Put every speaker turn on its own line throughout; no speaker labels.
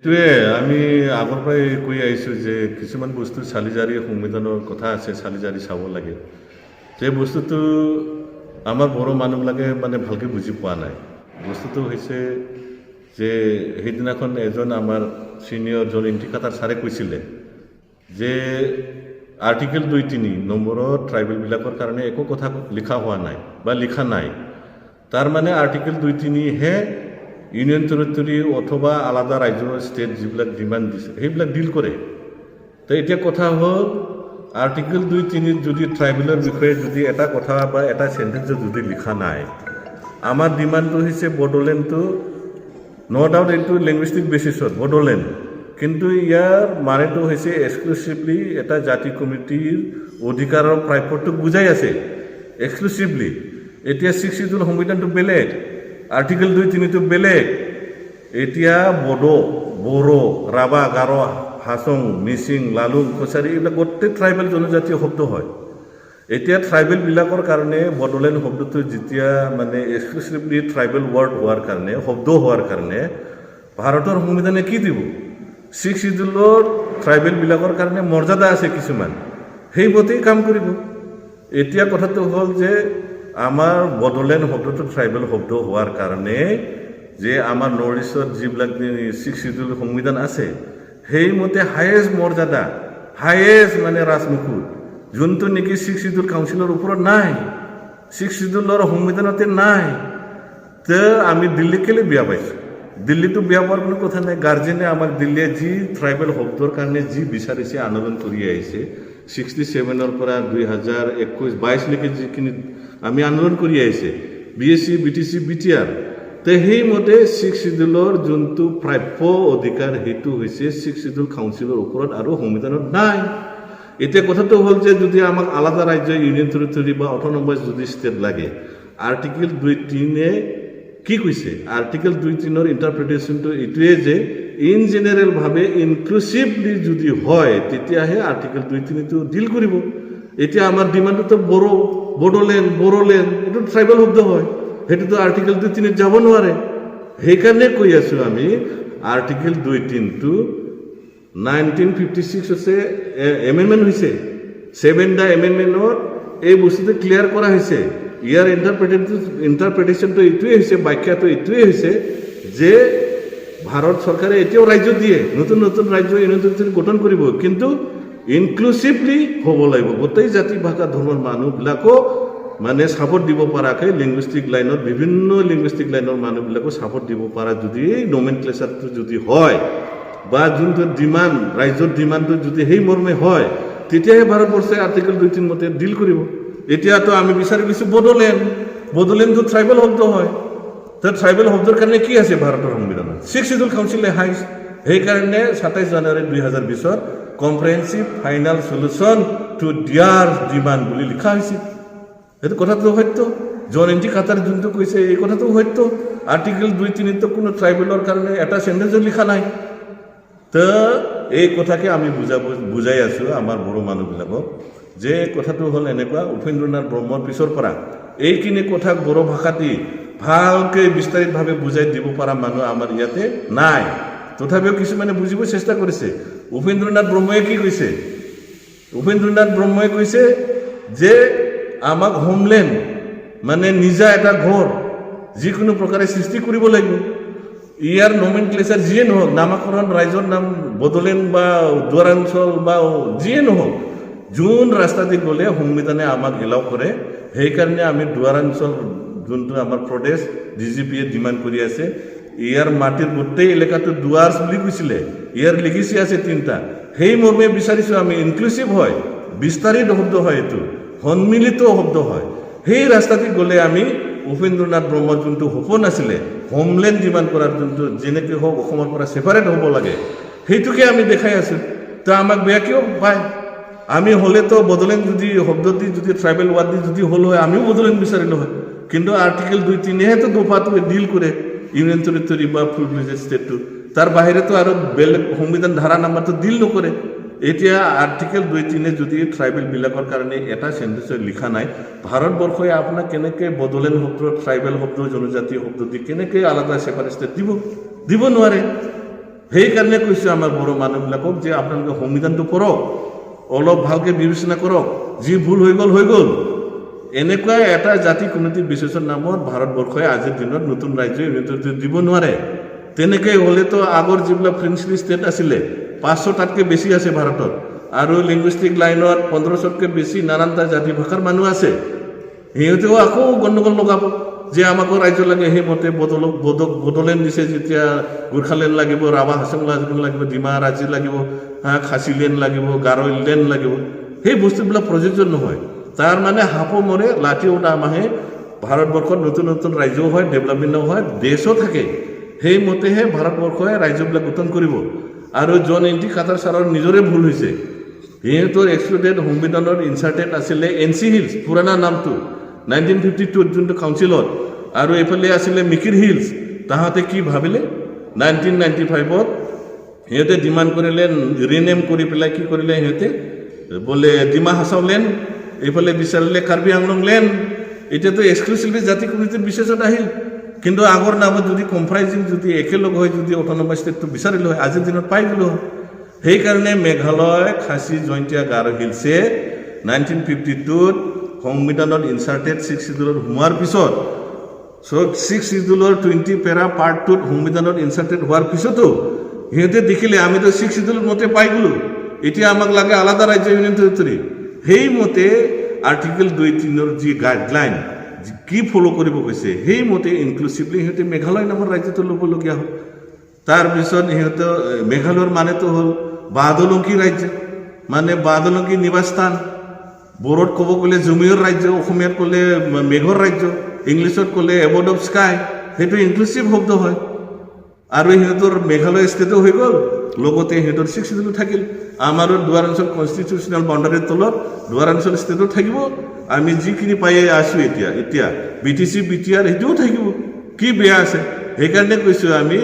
এইটোৱে আমি আগৰ পৰাই কৈ আহিছোঁ যে কিছুমান বস্তু চালিজাৰি সংবিধানৰ কথা আছে, চালিজাৰি চাব লাগে। যে বস্তুটো আমাৰ বড়ো মানুহবিলাকে মানে ভালকৈ বুজি পোৱা নাই। বস্তুটো হৈছে যে সেইদিনাখন এজন আমাৰ ছিনিয়ৰ জন ইণ্টিকাটাৰ ছাৰে কৈছিলে যে আৰ্টিকেল 2-3 নম্বৰত ট্ৰাইবেলবিলাকৰ কাৰণে একো কথা লিখা হোৱা নাই বা লিখা নাই। তাৰমানে আৰ্টিকেল 2-3হে ইউনিয়ন টেৰিটৰী অথবা আলাদা ৰাজ্য ষ্টেট যিবিলাক ডিমাণ্ড দিছে সেইবিলাক ডিল কৰে। তো এতিয়া কথা হ'ল আৰ্টিকেল 2-3 যদি ট্ৰাইবেলৰ বিষয়ে যদি এটা কথা বা এটা চেণ্টেঞ্চত যদি লিখা নাই, আমাৰ ডিমাণ্ডটো হৈছে বড়োলেণ্ডটো ন' ডাউট এইটো লেংগুৱেষ্টিক বেচিছত বড়োলেণ্ড, কিন্তু ইয়াৰ মানেটো হৈছে এক্সক্লুচিভলি এটা জাতি কমিটিৰ অধিকাৰৰ প্ৰাপ্যটোক বুজাই আছে এক্সক্লুচিভলি। এতিয়া 6 শিডিউল সংবিধানটো বেলেগ, আৰ্টিকেল 2-3টো বেলেগ। এতিয়া বড়ো, ৰাভা, গাৰো, হাছং, মিচিং, লালুং, কছাৰী এইবিলাক গোটেই ট্ৰাইবেল জনজাতীয় শব্দ হয়। এতিয়া ট্ৰাইবেলবিলাকৰ কাৰণে বড়োলেণ্ড শব্দটো যেতিয়া মানে এক্সক্লুচিভলি ট্ৰাইবেল ৱৰ্ড হোৱাৰ কাৰণে শব্দ হোৱাৰ কাৰণে ভাৰতৰ সংবিধানে কি দিব? 6 শিডিউলৰ ট্ৰাইবেলবিলাকৰ কাৰণে মৰ্যাদা আছে কিছুমান, সেইমতেই কাম কৰিব। এতিয়া কথাটো হ'ল যে আমাৰ বড়োলেণ্ড শব্দটো ট্ৰাইবেল শব্দ হোৱাৰ কাৰণে যে আমাৰ নৰ্থ ইষ্টত যিবিলাক 6 শিডিউল সংবিধান আছে সেইমতে হায়েষ্ট মৰ্যাদা, হায়েষ্ট মানে ৰাজমুকুট যোনটো নেকি 6 শিডিউল কাউন্সিলৰ ওপৰত নাই, 6 শিডিউলৰ সংবিধানতে নাই। তো আমি দিল্লী কেলৈ বিয়া পাইছোঁ? দিল্লীটো বিয়া পোৱাৰ কোনো কথা নাই। গাৰ্জেনে আমাক দিল্লীয়ে যি ট্ৰাইবেল শব্দৰ কাৰণে যি বিচাৰিছে আন্দোলন কৰি আহিছে 67ৰ পৰা 2021-22লৈকে যিখিনি আমি আন্দোলন কৰি আহিছে BSc, BTC, BTR, তো সেইমতে 6 শিডিউলৰ যোনটো প্ৰাপ্য অধিকাৰ সেইটো হৈছে 6 শিডিউল কাউন্সিলৰ ওপৰত আৰু সংবিধানত নাই। এতিয়া কথাটো হ'ল যে যদি আমাক আলাদা ৰাজ্য ইউনিয়ন টেৰিটৰী বা অট'নমাছ যদি ষ্টেট লাগে, আৰ্টিকেল 2-3 কি কৈছে? আৰ্টিকেল 2-3ৰ ইণ্টাৰপ্ৰিটেশ্যনটো এইটোৱে যে ইন জেনেৰেলভাৱে ইনক্লুচিভলি যদি হয় তেতিয়াহে আৰ্টিকেল 2-3টো ডিল কৰিব। এতিয়া আমাৰ ডিমাণ্ডটো বড়োলেণ্ড এইটো ট্ৰাইবেল শব্দ হয়, সেইটোতো আৰ্টিকেল 2-3 যাব নোৱাৰে। সেইকাৰণে কৈ আছোঁ আমি আৰ্টিকেল 2-3টো 1956 হৈছে এমেণ্ডমেণ্ট হৈছে, 7টা এমেণ্ডমেণ্টত এই বস্তুটো ক্লিয়াৰ কৰা হৈছে। ইয়াৰ ইণ্টাৰপ্ৰিটেশ্যনটো এইটোৱে হৈছে, ব্যাখ্যাটো এইটোৱে হৈছে যে ভাৰত চৰকাৰে এতিয়াও ৰাজ্য দিয়ে, নতুন ৰাজ্য ইউনিয়ন টেৰিটৰী গঠন কৰিব, কিন্তু ইনক্লুচিভলি হ'ব লাগিব। গোটেই জাতি ভাষা ধৰ্মৰ মানুহবিলাকক মানে ছাপৰ্ট দিব পৰাকৈ লিংগুইষ্টিক লাইনত বিভিন্ন লিংগুইষ্টিক লাইনৰ মানুহবিলাকো ছাপৰ্ট দিব পৰা যদি এই নমেনক্লেচাৰটো যদি হয় বা যোনটো ডিমাণ্ড ৰাজ্যৰ ডিমাণ্ডটো যদি সেই মৰ্মে হয় তেতিয়াহে ভাৰতবৰ্ষে আৰ্টিকেল 2-3 মতে ডিল কৰিব। এতিয়াতো আমি বিচাৰি গৈছোঁ বড়োলেণ্ডটো ট্ৰাইবেল শব্দ হয়। তো ট্ৰাইবেল শব্দৰ কাৰণে কি আছে ভাৰতৰ সংবিধানত? 6 শিডিউল কাউন্সিলে হাইষ্ট। সেইকাৰণে 27 জানুৱাৰী 2020 কম্প্ৰিহেনচিভ ফাইনেল সলিউশ্যন টু দিয়াৰ ডিমাণ্ড বুলি লিখা হৈছে। সেইটো কথাটো সত্য। জন ইণ্টিকাটাৰ যোনটো কৈছে এই কথাটো সত্য। আৰ্টিকেল 2-3তো কোনো ট্ৰাইবেলৰ কাৰণে এটা চেণ্টেঞ্চো লিখা নাই। তো এই কথাকে আমি বুজাই আছোঁ আমাৰ বড়ো মানুহবিলাকক যে কথাটো হ'ল এনেকুৱা, উপেন্দ্ৰনাথ ব্ৰহ্মৰ পিছৰ পৰা এইখিনি কথা বড়ো ভাষাটি ভালকৈ বিস্তাৰিতভাৱে বুজাই দিব পৰা মানুহ আমাৰ ইয়াতে নাই। তথাপিও কিছুমানে বুজিব চেষ্টা কৰিছে। উপেন্দ্ৰনাথ ব্ৰহ্মই কি কৈছে? উপেন্দ্ৰনাথ ব্ৰহ্মই কৈছে যে আমাক হোমলেণ্ড মানে নিজা এটা ঘৰ যিকোনো প্ৰকাৰে সৃষ্টি কৰিব লাগিব। ইয়াৰ নমেনক্লেচাৰ যিয়ে নহওক, নামাকৰণ ৰাইজৰ নাম বড়োলেণ্ড বা দুৱাৰাঞ্চল বা যিয়ে নহওক, যোন ৰাস্তাদি গ'লে সংবিধানে আমাক এলাও কৰে। সেইকাৰণে আমি দুৱাৰাঞ্চল যোনটো আমাৰ প্ৰদেশ DGPয়ে ডিমাণ্ড কৰি আছে, ইয়াৰ মাটিৰ গোটেই এলেকাটো দুৱাৰ্ছ বুলি কৈছিলে, ইয়াৰ লিগেচি আছে 3টা। সেই মৰ্মে বিচাৰিছোঁ আমি ইনক্লুচিভ হয়, বিস্তাৰিত শব্দ হয়, এইটো সন্মিলিত শব্দ হয়। সেই ৰাস্তাদি গ'লে আমি উপেন্দ্ৰনাথ ব্ৰহ্মৰ যোনটো সপোন আছিলে হোমলেণ্ড ডিমাণ্ড কৰাৰ যোনটো যেনেকৈ হওক অসমৰ পৰা ছেপাৰেট হ'ব লাগে সেইটোকে আমি দেখাই আছোঁ। তো আমাক বেয়া কিয় পায়? আমি হ'লেতো বড়োলেণ্ড যদি শব্দটি যদি ট্ৰাইবেল ৱাৰ্ড দি যদি হ'ল হয় আমিও বড়োলেণ্ড বিচাৰিলোঁ হয়, কিন্তু আৰ্টিকেল 2-3টো দফাটো ডিল কৰে ইউনিয়ন টেৰিটৰী বা ফুল ফ্লেজেড ষ্টেটটো। তাৰ বাহিৰেতো আৰু বেলেগ সংবিধান ধাৰা নাম্বাৰটো ডিল নকৰে। এতিয়া আৰ্টিকেল 2-3 যদি ট্ৰাইবেলবিলাকৰ কাৰণে এটা চেণ্টেঞ্চ লিখা নাই, ভাৰতবৰ্ষই আপোনাক কেনেকৈ বড়োলেণ্ড শব্দ, ট্ৰাইবেল শব্দ, জনজাতীয় শব্দ দি কেনেকৈ আলাদা ছেপাৰেট ষ্টেট দিব নোৱাৰে। সেইকাৰণে কৈছোঁ আমাৰ বড়ো মানুহবিলাকক যে আপোনালোকে সংবিধানটো পঢ়ক, অলপ ভালকৈ বিবেচনা কৰক, যি ভুল হৈ গ'ল। এনেকুৱা এটা জাতি কমিউনিটি বিশেষৰ নামত ভাৰতবৰ্ষই আজিৰ দিনত নতুন ৰাজ্য ইউনিটটো দিব নোৱাৰে। তেনেকৈ হ'লেতো আগৰ যিবিলাক প্ৰিন্সলি ষ্টেট আছিলে 500টাতকৈ বেছি আছে ভাৰতত, আৰু লিংগুইষ্টিক লাইনত 1500তকৈ বেছি নানানটা জাতি ভাষাৰ মানুহ আছে। সিহঁতেও আকৌ গণ্ডগোল লগাব যে আমাকো ৰাজ্য লাগে, সেইমতে বড়োলেণ্ড দিছে, যেতিয়া গোৰ্খালেণ্ড লাগিব, ৰাভা হাছং লাগিব, ডিমা ৰাজি লাগিব, খাচীলেণ্ড লাগিব, গাৰোলেণ্ড লাগিব। সেই বস্তুবিলাক প্ৰযোজ্য নহয়। তাৰ মানে সাপো মৰে লাঠিও নামাহে। ভাৰতবৰ্ষত নতুন নতুন ৰাজ্যও হয়, ডেভেলপমেণ্টো হয়, দেশো থাকে। সেইমতেহে ভাৰতবৰ্ষই ৰাজ্যবিলাক গঠন কৰিব। আৰু জন এন.টি. কাটাৰ ছাৰৰ নিজৰে ভুল হৈছে। সিহঁতৰ এক্সক্লুডেড সংবিধানৰ ইনচাৰ্টেড আছিলে NC হিলছ, পুৰণা নামটো 1952 যোনটো কাউন্সিলত, আৰু এইফালে আছিলে মিকিৰ হিলছ। তাহাঁতে কি ভাবিলে 1995ত সিহঁতে ডিমাণ্ড কৰিলে, ৰিনেম কৰি পেলাই কি কৰিলে সিহঁতে বোলে ডিমা হাছাও লেণ্ড, এইফালে বিচাৰিলে কাৰ্বি আংলং লেণ্ড। এতিয়াতো এক্সক্লুচিভলি জাতি কমিউনিটিৰ বিশেষত আহিল, কিন্তু আগৰ নামত যদি কম্প্ৰাইজিং যদি একেলগ হৈ যদি অট'নমাছ ষ্টেটটো বিচাৰিলে হয়, আজিৰ দিনত পাই গ'লো হয়। সেইকাৰণে মেঘালয়, খাচী, জয়ন্তীয়া, গাৰো হিলছে 1952ত সংবিধানত ইনচাৰ্টেড 6 শিডিউলত সোমোৱাৰ পিছত, 6 শিডিউলৰ 20 পেৰা পাৰ্ট 2ত সংবিধানত ইনচাৰ্টেড হোৱাৰ পিছতো সিহঁতে দেখিলে আমিতো 6 শিডিউলৰ মতে পাই গ'লো, এতিয়া আমাক লাগে আলাদা ৰাজ্য ইউনিয়ন টেৰিটৰী। সেইমতে আৰ্টিকেল 2-3ৰ যি গাইডলাইন কি ফ'ল' কৰিব কৈছে, সেইমতে ইনক্লুচিভলি সিহঁতে মেঘালয় নামৰ ৰাজ্যটো ল'বলগীয়া হ'ল। তাৰপিছত সিহঁতে মেঘালয়ৰ মানেতো হ'ল বাদলংকী ৰাজ্য, মানে বাদলংকী নিবাসস্থান। বড়োত ক'ব গ'লে জুমিয়ৰ ৰাজ্য, অসমীয়াত ক'লে মেঘৰ ৰাজ্য, ইংলিছত ক'লে এবড অফ স্কাই। সেইটো ইনক্লুচিভ শব্দ হয়। আৰু সিহঁতৰ মেঘালয় ষ্টেটো হৈ গ'ল, লগতে সিহঁতৰ 6 শিডিউলো থাকিল। আমাৰো দুৱাৰ অঞ্চল কনষ্টিটিউচনেল বাউণ্ডাৰীৰ তলত দুৱাৰ অঞ্চল ষ্টেটো থাকিব। আমি যিখিনি পাই আছোঁ এতিয়া BTC BTR সেইটোও থাকিব, কি বেয়া আছে? সেইকাৰণে কৈছোঁ আমি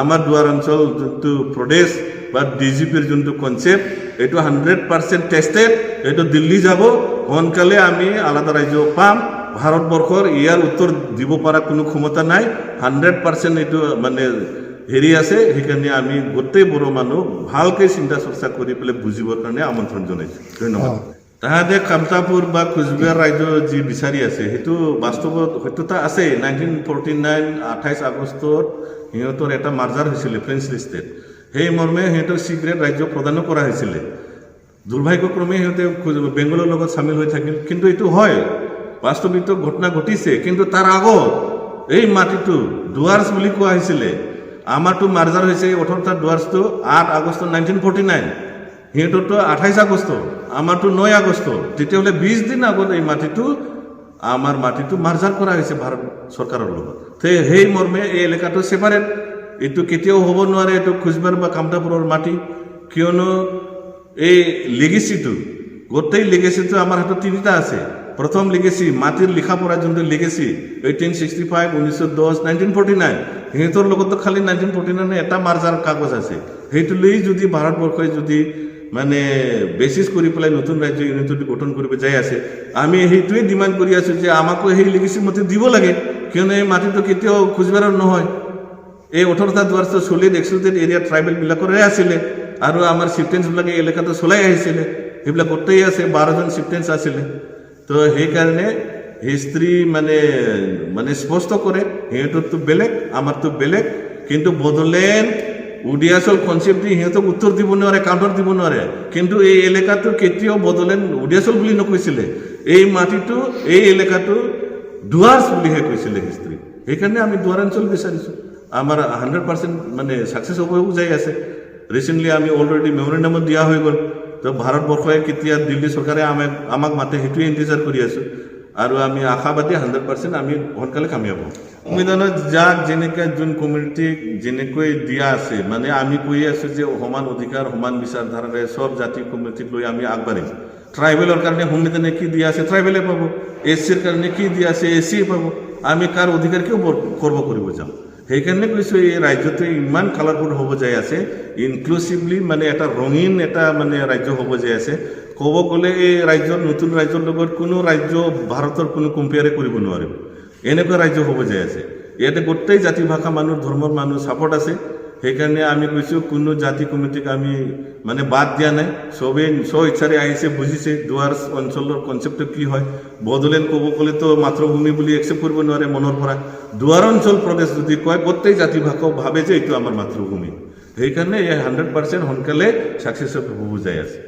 আমাৰ দুৱাৰ অঞ্চল যোনটো প্ৰদেশ বা DGPৰ যোনটো কনচেপ্ট, এইটো 100% টেষ্টেড। এইটো দিল্লী যাব, সোনকালে আমি আলাদা ৰাজ্য পাম। ভাৰতবৰ্ষৰ ইয়াৰ উত্তৰ দিব পৰা কোনো ক্ষমতা নাই। 100% এইটো মানে হেৰি আছে। সেইকাৰণে আমি গোটেই বড়ো মানুহ ভালকৈ চিন্তা চৰ্চা কৰি পেলাই বুজিবৰ কাৰণে আমন্ত্ৰণ জনাইছোঁ। ধন্যবাদ। তাহাঁতে কামতাপুৰ বা কোচবিহাৰ ৰাজ্য যি বিচাৰি আছে, সেইটো বাস্তৱত সত্যতা আছে। 1949 28 আগষ্টত সিহঁতৰ এটা মাৰ্জাৰ হৈছিলে প্ৰিন্সলি ষ্টেট। সেই মৰ্মে সিহঁতক চিক্ৰেট ৰাজ্য প্ৰদানো কৰা হৈছিলে। দুৰ্ভাগ্যক্ৰমে সিহঁতে বেংগলৰ লগত চামিল হৈ থাকিল। কিন্তু এইটো হয়, বাস্তৱিক ঘটনা ঘটিছে। কিন্তু তাৰ আগত এই মাটিটো ডুৱাৰ্ছ বুলি কোৱা হৈছিলে। আমাৰতো মাৰ্জাৰ হৈছে 18টা ডুৱাৰ্ছটো 8 আগষ্ট 1949, সিহঁতৰতো 28 আগষ্ট, আমাৰতো 9 আগষ্ট। তেতিয়াহ'লে 20 দিন আগত এই আমাৰ মাটিটো মাৰ্জাৰ কৰা হৈছে ভাৰত চৰকাৰৰ লগত। সেই মৰ্মে এই এলেকাটো ছেপাৰেট। এইটো কেতিয়াও হ'ব নোৱাৰে, এইটো কোচবিহাৰ বা কামতাপুৰৰ মাটি। কিয়নো এই লিগেচিটো, গোটেই লিগেচিটো আমাৰ হাতত 3টা আছে। প্ৰথম লিগেচি মাটিৰ লিখা পঢ়া যোনটো লিগেচি 1865, 1910, 1949। সিহঁতৰ লগতো খালি 1949 এটা মাৰ্জাৰ কাগজ আছে। সেইটো লৈ যদি ভাৰতবৰ্ষই যদি মানে বেচিছ কৰি পেলাই নতুন ৰাজ্য ইউনিটটো গঠন কৰিব যাই আছে, আমি সেইটোৱে ডিমাণ্ড কৰি আছোঁ যে আমাকো সেই লিগেচি মতে দিব লাগে। কিয়নো এই মাটিটো কেতিয়াও কোচবিহাৰৰ নহয়। এই 18টা ডুৱাৰ্ছটো চলিড এক্সক্লুডেড এৰিয়া ট্ৰাইবেলবিলাকৰে আছিলে, আৰু আমাৰ চিফটেন্সবিলাকে এই এলেকাটো চলাই আহিছিলে। সেইবিলাক গোটেই আছে, 12জন চিফটেন্স আছিলে। তো সেইকাৰণে হিষ্ট্ৰী মানে স্পষ্ট কৰে, সিহঁতৰতো বেলেগ, আমাৰতো বেলেগ। কিন্তু বড়োলেণ্ড উডিয়াচল কনচেপ্ট দি সিহঁতক উত্তৰ দিব নোৱাৰে, কাউণ্টাৰ দিব নোৱাৰে। কিন্তু এই এলেকাটো কেতিয়াও বড়োলেণ্ড উডিয়াচল বুলি নকৈছিলে। এই মাটিটো, এই এলেকাটো ডুৱাৰ্ছ বুলিহে কৈছিলে হিষ্ট্ৰী। সেইকাৰণে আমি দুৱাৰ অঞ্চল বিচাৰিছোঁ। আমাৰ 100% মানে ছাকচেছ হ'বও যাই আছে। ৰিচেণ্টলি আমি অলৰেডি মেমৰেণ্ডামত দিয়া হৈ গ'ল। তো ভাৰতবৰ্ষই কেতিয়া দিল্লী চৰকাৰে আমাক মাতে সেইটোৱে ইন্তজাৰ কৰি আছোঁ। আৰু আমি আশাবাদী 100% আমি সোনকালে কামিয়াব হ'ম। সংবিধানত যাক যেনেকৈ যোন কমিউনিটিক যেনেকৈ দিয়া আছে, মানে আমি কৈ আছোঁ যে সমান অধিকাৰ, সমান বিচাৰধাৰাৰে চব জাতি কমিউনিটিক লৈ আমি আগবাঢ়িম। ট্ৰাইবেলৰ কাৰণে সংবিধানে কি দিয়া আছে ট্ৰাইবেলে পাব, SCৰ কাৰণে কি দিয়া আছে SCয়ে পাব। আমি কাৰ অধিকাৰ কিয় খৰ্ব কৰিব যাম? সেইকাৰণে কৈছোঁ এই ৰাজ্যটো ইমান কালাৰফুল হ'ব যাই আছে, ইনক্লুচিভলি মানে এটা ৰঙীন এটা মানে ৰাজ্য হ'ব যাই আছে। ক'ব গ'লে এই ৰাজ্যৰ নতুন ৰাজ্যৰ লগত কোনো ৰাজ্য ভাৰতৰ কোনো কম্পেয়াৰে কৰিব নোৱাৰিব। এনেকুৱা ৰাজ্য হ'ব যাই আছে। ইয়াতে গোটেই জাতি ভাষা মানুহ, ধৰ্মৰ মানুহ ছাপোৰ্ট আছে। সেইকাৰণে আমি কৈছোঁ কোনো জাতি কমিটিক আমি মানে বাদ দিয়া নাই, চবেই স্ব ইচ্ছাৰে আহিছে, বুজিছে দুৱাৰ অঞ্চলৰ কনচেপ্টটো কি হয়। বড়োলেণ্ড ক'ব গ'লেতো মাতৃভূমি বুলি একচেপ্ট কৰিব নোৱাৰে মনৰ পৰা। দুৱাৰ অঞ্চল প্ৰদেশ যদি কয় গোটেই জাতি ভাবে যে এইটো আমাৰ মাতৃভূমি। সেইকাৰণে 100% সোনকালে ছাকচেছ হ'ব বুজাই আছে।